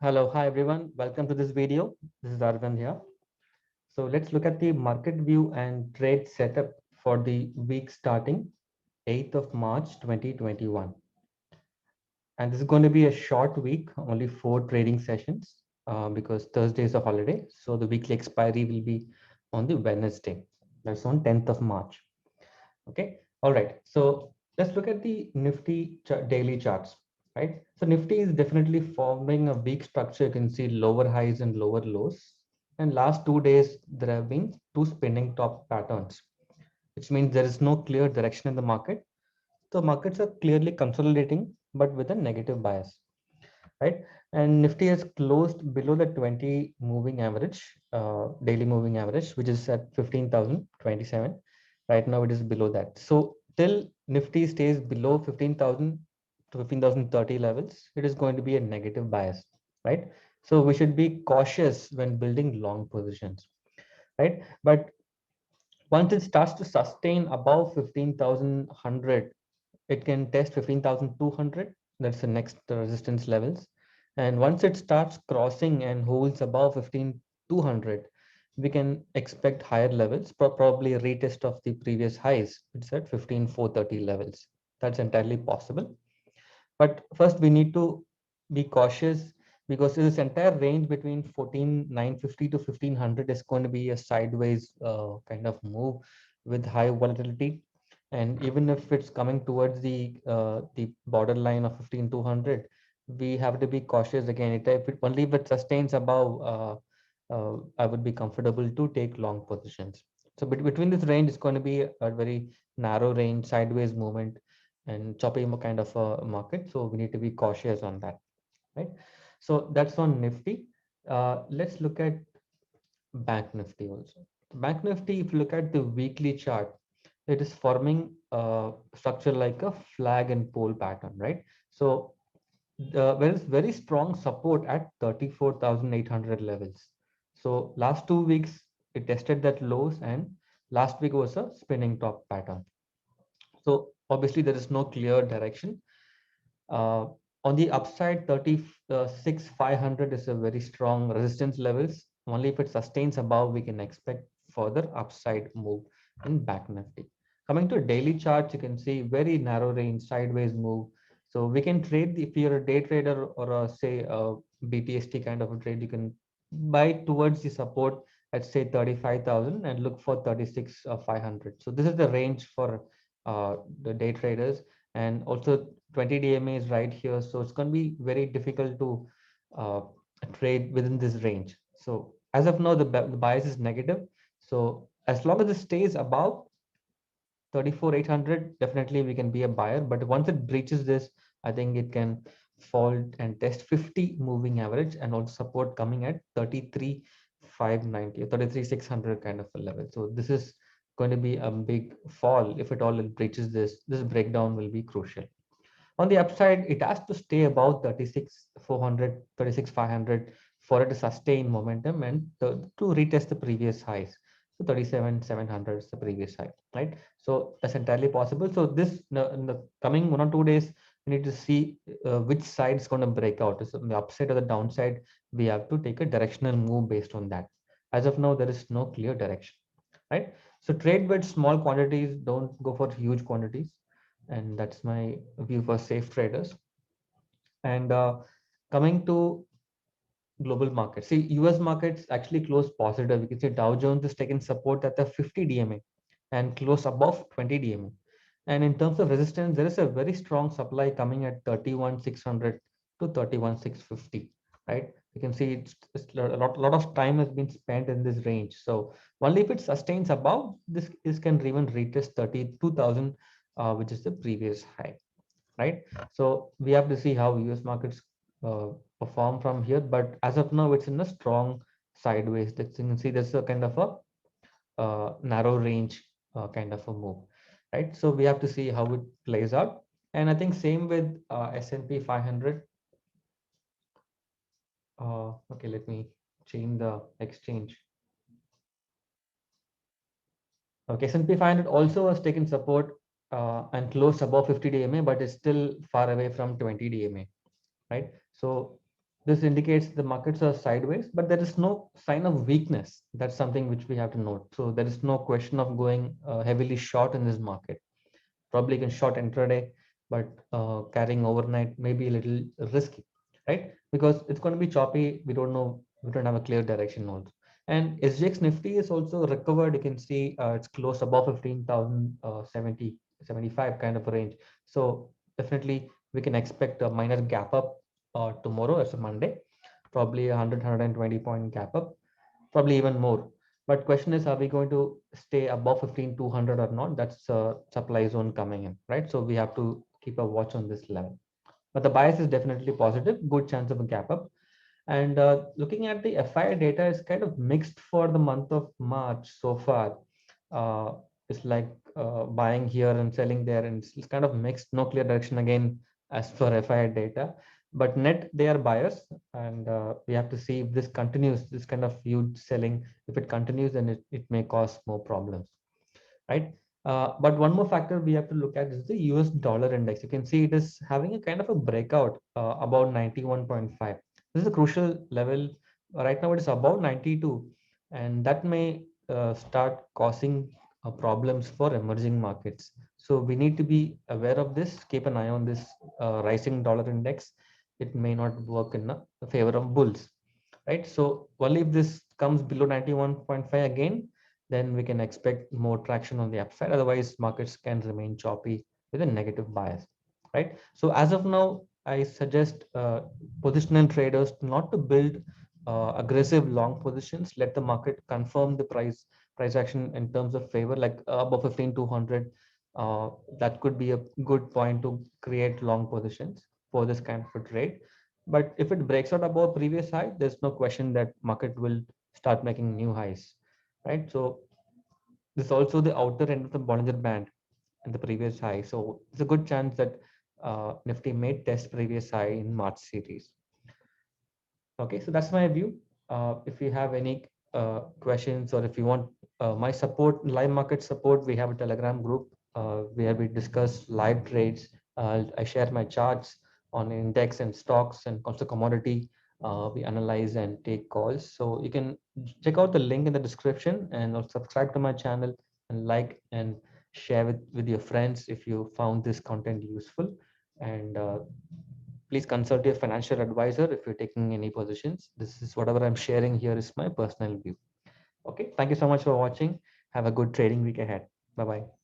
Hello, hi everyone. Welcome to this video. This is Arvind here. So let's look at the market view and trade setup for the week starting 8th of March 2021. And this is going to be a short week, only 4 trading sessions because Thursday is a holiday. So the weekly expiry will be on the Wednesday. That's on 10th of March. Okay. All right. So let's look at the Nifty daily charts, right? So Nifty is definitely forming a weak structure. You can see lower highs and lower lows. And last 2 days, there have been two spinning top patterns, which means there is no clear direction in the market. So markets are clearly consolidating, but with a negative bias, right? And Nifty has closed below the 20 moving average, daily moving average, which is at 15,027. Right now it is below that. So till Nifty stays below 15,000 to 15,030 levels, it is going to be a negative bias, right? So we should be cautious when building long positions, right? But once it starts to sustain above 15,100, it can test 15,200. That's the next resistance levels. And once it starts crossing and holds above 15,200, we can expect higher levels, probably a retest of the previous highs. It's at 15,430 levels. That's entirely possible. But first, we need to be cautious because this entire range between 14,950 to 1500 is going to be a sideways kind of move with high volatility. And even if it's coming towards the borderline of 15,200, we have to be cautious again. If it only if it sustains above, I would be comfortable to take long positions. So between this range, it's going to be a very narrow range, sideways movement and choppy kind of a market. So we need to be cautious on that, right? So that's on Nifty. Let's look at Bank Nifty also. Bank Nifty, if you look at the weekly chart, it is forming a structure like a flag and pole pattern, right? So there is very strong support at 34,800 levels. So last 2 weeks, it tested that lows and last week was a spinning top pattern. So obviously there is no clear direction. Uh, on the upside, 36,500 is a very strong resistance levels. Only if it sustains above, we can expect further upside move in Bank Nifty. Coming to daily charts, you can see very narrow range sideways move. So we can trade if you're a day trader or say a BTST kind of a trade, you can buy towards the support at say 35,000 and look for 36,500. So this is the range for the day traders, and also 20 DMA is right here. So it's going to be very difficult to uh, trade within this range. So as of now, the bias is negative. So as long as it stays above 34,800, definitely we can be a buyer. But once it breaches this, I think it can fall and test 50 moving average and also support coming at 33,590 or 33,600 kind of a level. So this is going to be a big fall. If at all it breaches this breakdown will be crucial. On the upside, it has to stay above 36,400, 36,500 for it to sustain momentum and to retest the previous highs. So 37,700 is the previous high, right? So that's entirely possible. So this in the coming 1 or 2 days, we need to see which side is going to break out. Is on the upside or the downside? We have to take a directional move based on that. As of now, there is no clear direction, right? So trade with small quantities. Don't go for huge quantities, and that's my view for safe traders. And coming to global markets, see US markets actually closed positive. You can see Dow Jones is taking support at the 50 DMA and close above 20 DMA. And in terms of resistance, there is a very strong supply coming at 31,600 to 31,650, right? You can see it's a lot of time has been spent in this range. So only if it sustains above, this can even retest 32,000, which is the previous high, right? So we have to see how US markets uh, perform from here. But as of now, it's in a strong sideways. That you can see there's a kind of a narrow range kind of a move, right? So we have to see how it plays out. And I think same with S&P 500. Okay, let me change the exchange. Okay, S&P 500 also has taken support and closed above 50 DMA, but is still far away from 20 DMA, right? So This indicates the markets are sideways, but there is no sign of weakness. That's something which we have to note. So there is no question of going heavily short in this market. Probably can short intraday, but carrying overnight may be a little risky, right? Because it's going to be choppy. We don't know. We don't have a clear direction also. And SGX Nifty is also recovered. You can see it's close above 15,070, 75 kind of a range. So definitely we can expect a minor gap up tomorrow as a Monday, probably 100, point gap up, probably even more. But question is, are we going to stay above 15,200 or not? That's a supply zone coming in, right? So we have to keep a watch on this level. But the bias is definitely positive, good chance of a gap up. And looking at the FI data is kind of mixed for the month of March so far. Uh, it's like buying here and selling there, and it's kind of mixed, no clear direction again as for FI data. But net, they are buyers, and we have to see if this continues, this kind of huge selling. If it continues, then it may cause more problems, right? But one more factor we have to look at is the US dollar index. You can see it is having a kind of a breakout about 91.5. This is a crucial level. Right now it is above 92, and that may start causing problems for emerging markets. So we need to be aware of this, keep an eye on this rising dollar index. It may not work in the favor of bulls, right? So only if this comes below 91.5 again, then we can expect more traction on the upside. Otherwise, markets can remain choppy with a negative bias, right? So as of now, I suggest positional traders not to build aggressive long positions. Let the market confirm the price action in terms of favor, like above 15,200. That could be a good point to create long positions for this kind of a trade. But if it breaks out above previous high, there's no question that market will start making new highs, right? So this is also the outer end of the Bollinger Band in the previous high. So it's a good chance that Nifty may test previous high in March series. Okay, so that's my view. If you have any questions, or if you want my support, live market support, we have a Telegram group where we discuss live trades. I share my charts on index and stocks and also commodity. We analyze and take calls. So you can check out the link in the description, and also subscribe to my channel and like and share with your friends if you found this content useful. And please consult your financial advisor if you're taking any positions. This is whatever I'm sharing here is my personal view. Okay, thank you so much for watching. Have a good trading week ahead. Bye bye.